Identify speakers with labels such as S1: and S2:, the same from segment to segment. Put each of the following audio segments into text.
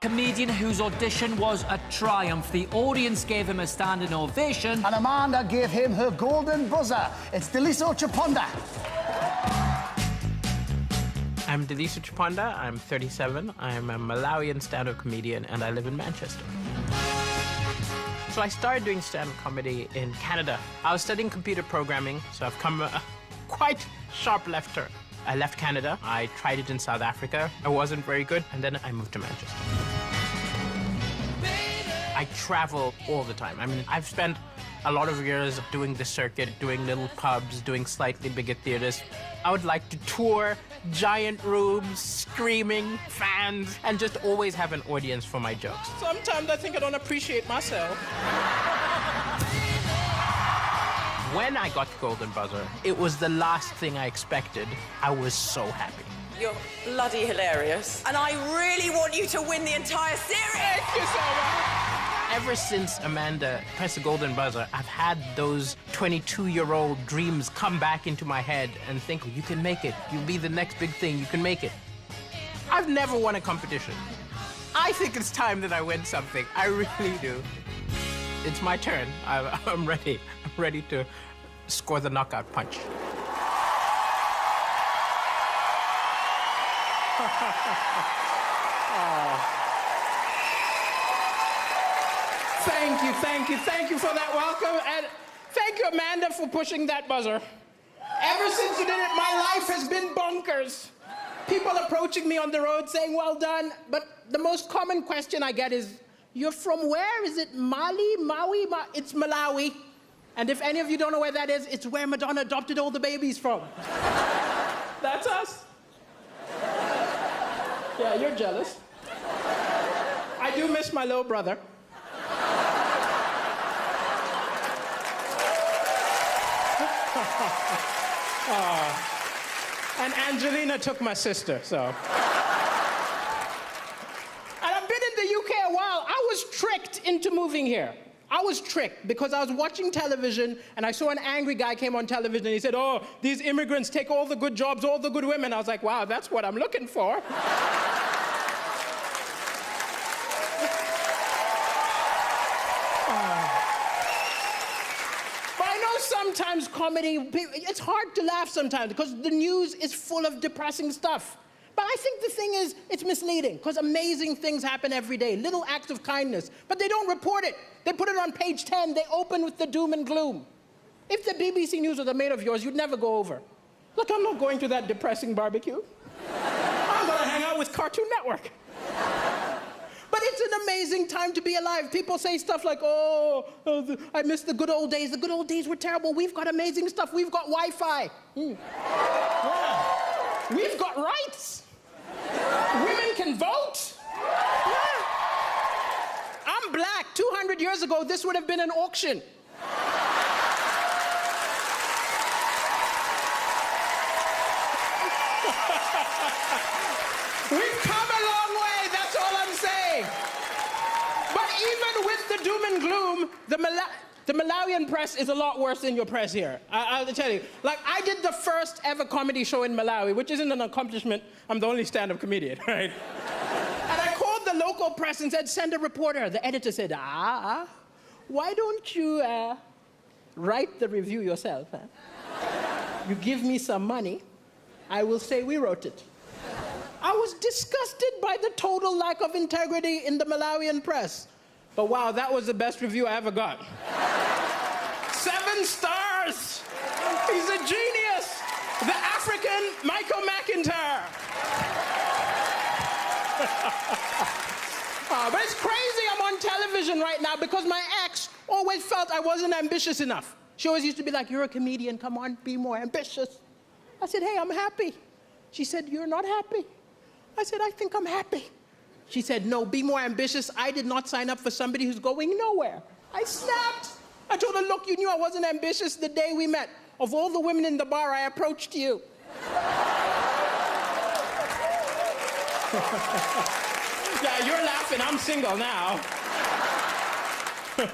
S1: Comedian whose audition was a triumph. The audience gave him a standing ovation.
S2: And Amanda gave him her golden buzzer. It's Daliso Chaponda.
S3: I'm Daliso Chaponda. I'm 37. I'm a Malawian stand-up comedian, and I live in Manchester. So I started doing stand-up comedy in Canada. I was studying computer programming, so I've come a quite sharp left turn. I left Canada. I tried it in South Africa. I wasn't very good, and then I moved to Manchester. I travel all the time. I mean, I've spent a lot of years doing the circuit, doing little pubs, doing slightly bigger theaters. I would like to tour giant rooms, screaming, fans, and just always have an audience for my jokes. Sometimes I think I don't appreciate myself. When I got the Golden Buzzer, it was the last thing I expected. I was so happy.
S4: You're bloody hilarious. And I really want you to win the entire series.
S3: Thank you so much. Ever since Amanda pressed the Golden Buzzer, I've had those 22-year-old dreams come back into my head and think, oh, you can make it. You'll be the next big thing. You can make it. I've never won a competition. I think it's time that I win something. I really do. It's my turn. I'm ready. I'm ready to score the knockout punch. Thank you for that welcome, and thank you, Amanda, for pushing that buzzer. Ever since you did it, my life has been bonkers. People approaching me on the road saying, well done, but the most common question I get is, you're from where? Is it Mali, Maui? It's Malawi. And if any of you don't know where that is, it's where Madonna adopted all the babies from. That's us. Yeah, you're jealous. I do miss my little brother. And Angelina took my sister, so. And I've been in the UK a while. I was tricked into moving here. I was tricked because I was watching television and I saw an angry guy came on television and he said, oh, these immigrants take all the good jobs, all the good women. I was like, wow, that's what I'm looking for. Sometimes comedy, it's hard to laugh sometimes because the news is full of depressing stuff. But I think the thing is, it's misleading because amazing things happen every day, little acts of kindness, but they don't report it. They put it on page 10, they open with the doom and gloom. If the BBC News was a mate of yours, you'd never go over. Look, I'm not going to that depressing barbecue. I'm gonna hang out with Cartoon Network. But it's an amazing time to be alive. People say stuff like, I miss the good old days. The good old days were terrible. We've got amazing stuff. We've got Wi-Fi. Yeah. We've got rights. Women can vote. Yeah. I'm black. 200 years ago, this would have been an auction. We've come a long way, that's all I'm saying. But even with the doom and gloom, the Malawian press is a lot worse than your press here. I'll tell you. Like, I did the first ever comedy show in Malawi, which isn't an accomplishment. I'm the only stand-up comedian, right? And I called the local press and said, send a reporter. The editor said, why don't you write the review yourself? Huh? You give me some money, I will say we wrote it. I was disgusted by the total lack of integrity in the Malawian press. But wow, that was the best review I ever got. 7 stars! He's a genius! The African Michael McIntyre! But it's crazy I'm on television right now because my ex always felt I wasn't ambitious enough. She always used to be like, you're a comedian, come on, be more ambitious. I said, hey, I'm happy. She said, you're not happy. I said, I think I'm happy. She said, no, be more ambitious. I did not sign up for somebody who's going nowhere. I snapped. I told her, look, you knew I wasn't ambitious the day we met. Of all the women in the bar, I approached you. Yeah, you're laughing. I'm single now. And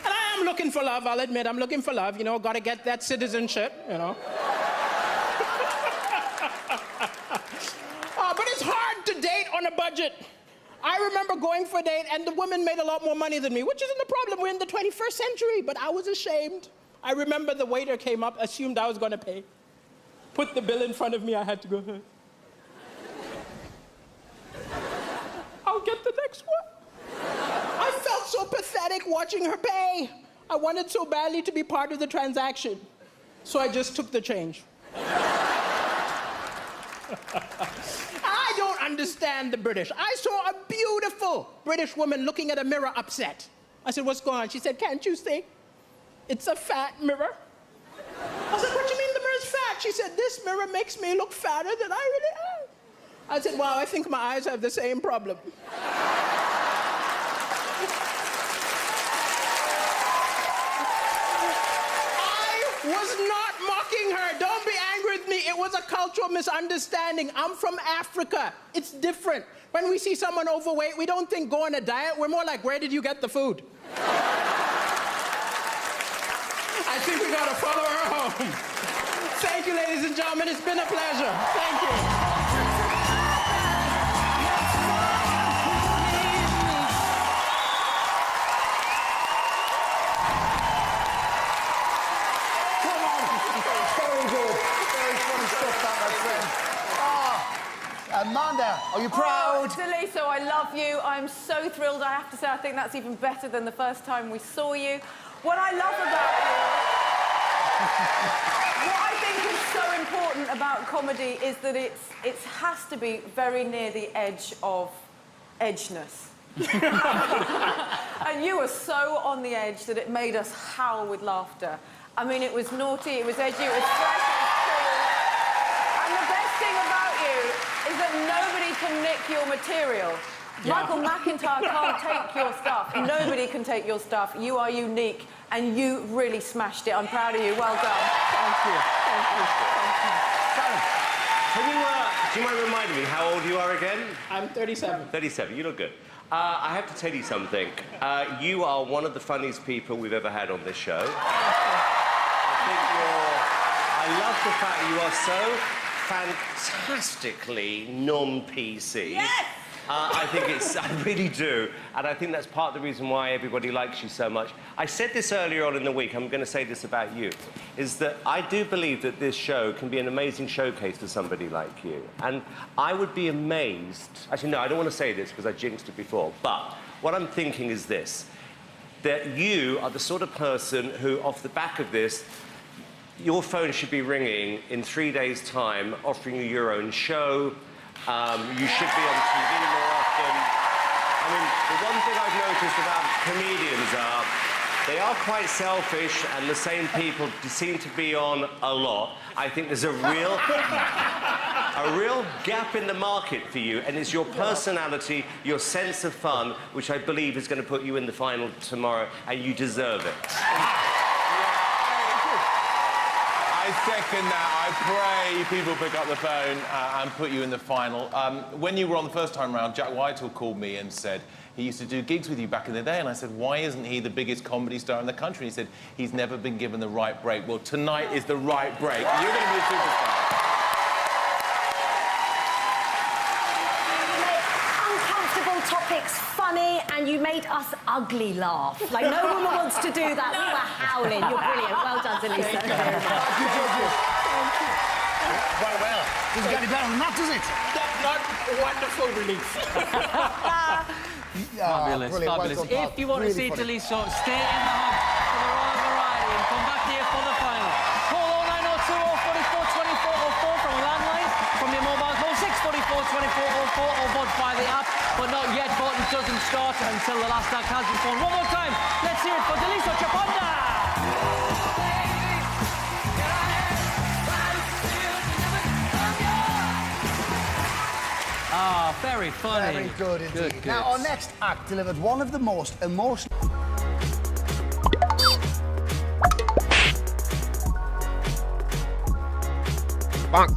S3: I am looking for love, I'll admit. I'm looking for love, you know, gotta get that citizenship, you know. But it's hard to date on a budget. I remember going for a date and the woman made a lot more money than me, which isn't a problem. We're in the 21st century, but I was ashamed. I remember the waiter came up, assumed I was going to pay. Put the bill in front of me, I had to go, I'll get the next one. I felt so pathetic watching her pay. I wanted so badly to be part of the transaction. So I just took the change. I don't understand the British. I saw a beautiful British woman looking at a mirror upset. I said, what's going on? She said, can't you see? It's a fat mirror. I said, what do you mean the mirror's fat? She said, this mirror makes me look fatter than I really am. I said, wow, I think my eyes have the same problem. I was not mocking her. Don't be angry with me. It was a cultural misunderstanding. I'm from Africa. It's different. When we see someone overweight, we don't think go on a diet. We're more like, where did you get the food? I think we gotta follow her home. Thank you, ladies and gentlemen. It's been a pleasure. Thank you.
S2: Amanda, are you proud?
S5: Daliso, I love you. I'm so thrilled. I have to say, I think that's even better than the first time we saw you. What I love about you, what I think is so important about comedy is that it has to be very near the edge of edgeness. And you were so on the edge that it made us howl with laughter. I mean, it was naughty, it was edgy, it was fresh, it was cool. And the best thing about you is that nobody can nick your material. Yeah. Michael McIntyre can't take your stuff. Nobody can take your stuff. You are unique, and you really smashed it. I'm proud of you. Well done.
S3: Thank you. Thank you. Thank you.
S6: Do you mind reminding me how old you are again?
S3: I'm 37.
S6: 37. You look good. I have to tell you something. You are one of the funniest people we've ever had on this show. I love the fact you are so fantastically non-PC.
S5: Yes!
S6: I really do. And I think that's part of the reason why everybody likes you so much. I said this earlier on in the week, I'm going to say this about you, is that I do believe that this show can be an amazing showcase for somebody like you. And I would be amazed... Actually, no, I don't want to say this because I jinxed it before, but what I'm thinking is this, that you are the sort of person who, off the back of this, your phone should be ringing in 3 days' time, offering you your own show. You should be on TV more often. I mean, the one thing I've noticed about comedians are they are quite selfish, and the same people seem to be on a lot. I think there's a real gap in the market for you, and it's your personality, your sense of fun, which I believe is going to put you in the final tomorrow, and you deserve it.
S7: I second that. I pray people pick up the phone and put you in the final. When you were on the first time round, Jack Whitehall called me and said he used to do gigs with you back in the day, and I said, why isn't he the biggest comedy star in the country? And he said, he's never been given the right break. Well, tonight is the right break. You're going to be a superstar.
S8: You make uncomfortable topics funny, and you made us ugly laugh. Like, no woman wants to do that. We were howling. You're brilliant. Well done, Daliso.
S2: Thank you, Georgie. Thank you. Well, doesn't get any better than that, does it?
S3: That's not wonderful relief.
S1: Fabulous, fabulous.
S2: Well done,
S1: if you want to see Daliso, stay in the hub for the Royal Variety and come back here for the final. Call 0902 044 24 04 from a landline, from your mobile, call 644 24 04 or vote by the app. But not yet, voting doesn't start until the last act has been phoned. One more time, let's hear it for Daliso Chaponda! Ah, very funny.
S2: Very good indeed.
S1: Good.
S2: Now, our next act delivered one of the most emotional...
S9: Bonk.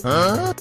S2: Huh?